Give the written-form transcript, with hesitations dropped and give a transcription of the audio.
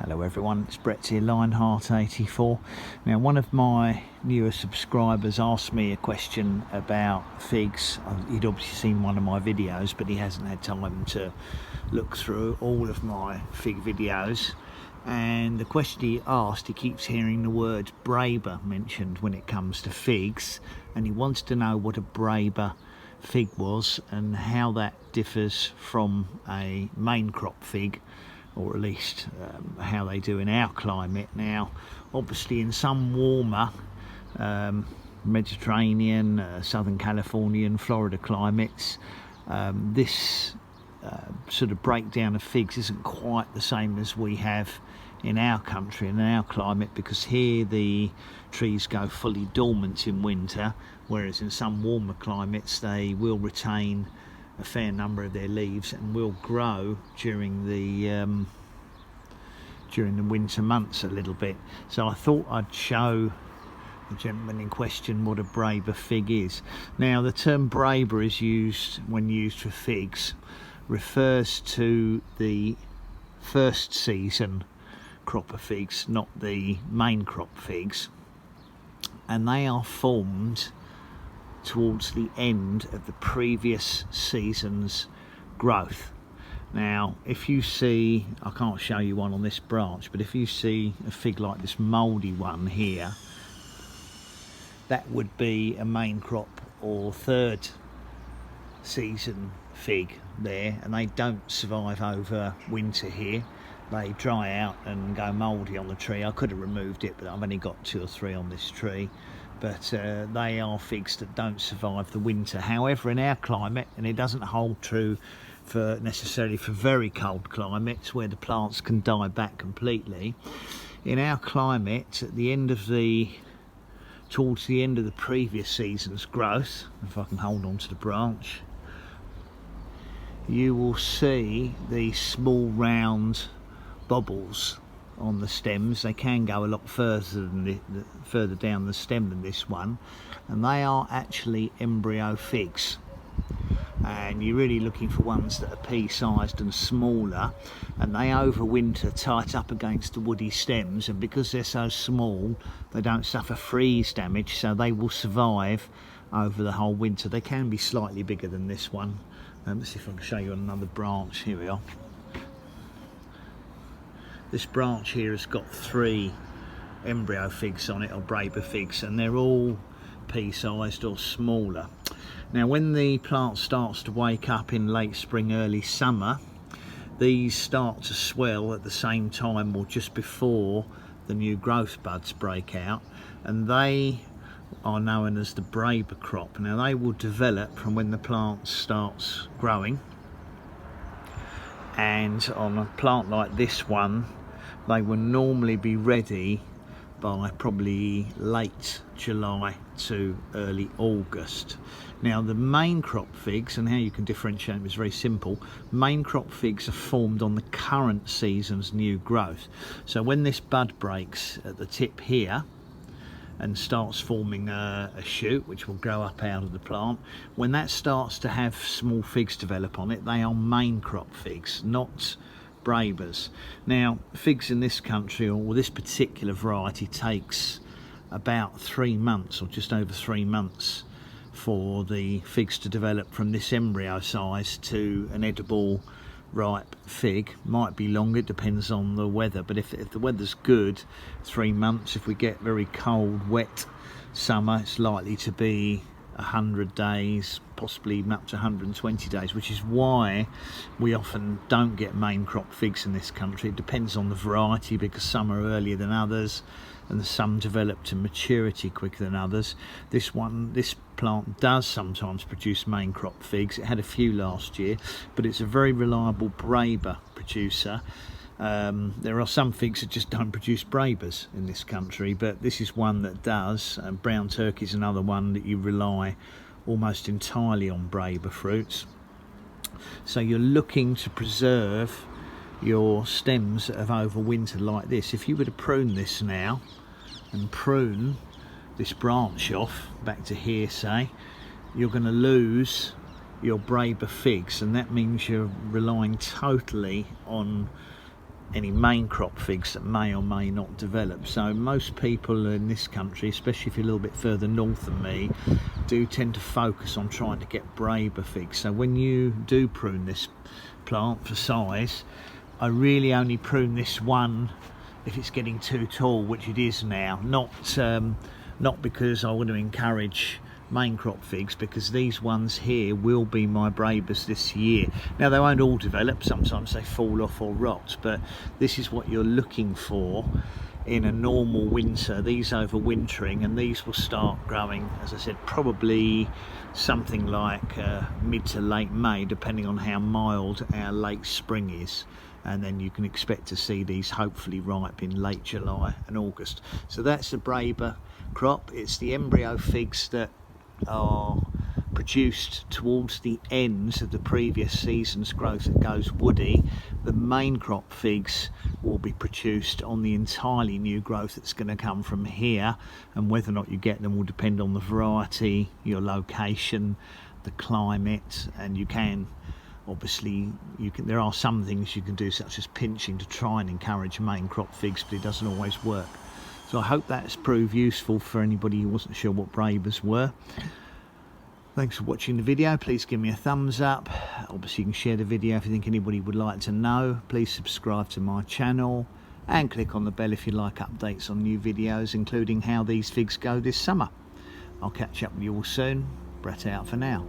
Hello everyone, it's Brett here, Lionheart84. Now, one of my newer subscribers asked me a question about figs. He'd obviously seen one of my videos, but he hasn't had time to look through all of my fig videos. And the question he asked, he keeps hearing the word BREBA mentioned when it comes to figs, and he wants to know what a BREBA fig was and how that differs from a main crop fig, or at least how they do in our climate. Now, obviously in some warmer Mediterranean, Southern Californian, Florida climates, this sort of breakdown of figs isn't quite the same as we have in our country and in our climate, because here the trees go fully dormant in winter, whereas in some warmer climates they will retain a fair number of their leaves and will grow during the winter months a little bit. So I thought I'd show the gentleman in question what a BREBA fig is. Now, the term BREBA is used, when used for figs, refers to the first season crop of figs, not the main crop figs, and they are formed towards the end of the previous season's growth. Now, if you see, I can't show you one on this branch, but if you see a fig like this mouldy one here, that would be a main crop or third season fig there, and they don't survive over winter here. They dry out and go mouldy on the tree. I could have removed it, but I've only got 2 or 3 on this tree. But they are figs that don't survive the winter. However, in our climate, and it doesn't hold true for necessarily for very cold climates where the plants can die back completely, in our climate, at the end of towards the end of the previous season's growth, if I can hold on to the branch, you will see these small round bobbles on the stems. They can go a lot further down the stem than this one, and they are actually embryo figs. And you're really looking for ones that are pea-sized and smaller, and they overwinter tight up against the woody stems, and because they're so small they don't suffer freeze damage, so they will survive over the whole winter. They can be slightly bigger than this one. Let's see if I can show you on another branch. Here we are. This branch here has got 3 embryo figs on it, or BREBA figs, and they're all pea-sized or smaller. Now, when the plant starts to wake up in late spring, early summer, these start to swell at the same time or just before the new growth buds break out, and they are known as the BREBA crop. Now, they will develop from when the plant starts growing, and on a plant like this one, they will normally be ready by probably late July to early August. Now, the main crop figs, and how you can differentiate them is very simple. Main crop figs are formed on the current season's new growth. So when this bud breaks at the tip here and starts forming a shoot which will grow up out of the plant, when that starts to have small figs develop on it, they are main crop figs, not BREBAs. Now, figs in this country, or this particular variety, takes about 3 months, or just over 3 months, for the figs to develop from this embryo size to an edible ripe fig. Might be longer, it depends on the weather, but if the weather's good, 3 months. If we get very cold, wet summer, it's likely to be 100 days, possibly even up to 120 days, which is why we often don't get main crop figs in this country. It depends on the variety, because some are earlier than others and some develop to maturity quicker than others. This plant does sometimes produce main crop figs. It had a few last year, but it's a very reliable BREBA producer. There are some figs that just don't produce BREBAs in this country, but this is one that does. Brown turkey is another one that you rely almost entirely on BREBA fruits. So you're looking to preserve your stems that have overwintered like this. If you were to prune this now and prune this branch off back to here, say, you're going to lose your BREBA figs, and that means you're relying totally on any main crop figs that may or may not develop. So most people in this country, especially if you're a little bit further north than me, do tend to focus on trying to get BREBA figs. So when you do prune this plant for size, I really only prune this one if it's getting too tall, which it is now. Not because I want to encourage main crop figs, because these ones here will be my BREBAs this year. Now they won't all develop, sometimes they fall off or rot, but this is what you're looking for in a normal winter. These overwintering, and these will start growing, as I said, probably something like mid to late May, depending on how mild our late spring is, and then you can expect to see these hopefully ripe in late July and August. So that's the BREBA crop. It's the embryo figs that are produced towards the ends of the previous season's growth that goes woody. The main crop figs will be produced on the entirely new growth that's going to come from here, and whether or not you get them will depend on the variety, your location, the climate, and you can obviously there are some things you can do, such as pinching, to try and encourage main crop figs, but it doesn't always work. So I hope that's proved useful for anybody who wasn't sure what BREBAs were. Thanks for watching the video. Please give me a thumbs up. Obviously you can share the video if you think anybody would like to know. Please subscribe to my channel and click on the bell if you like updates on new videos, including how these figs go this summer. I'll catch up with you all soon. Brett out for now.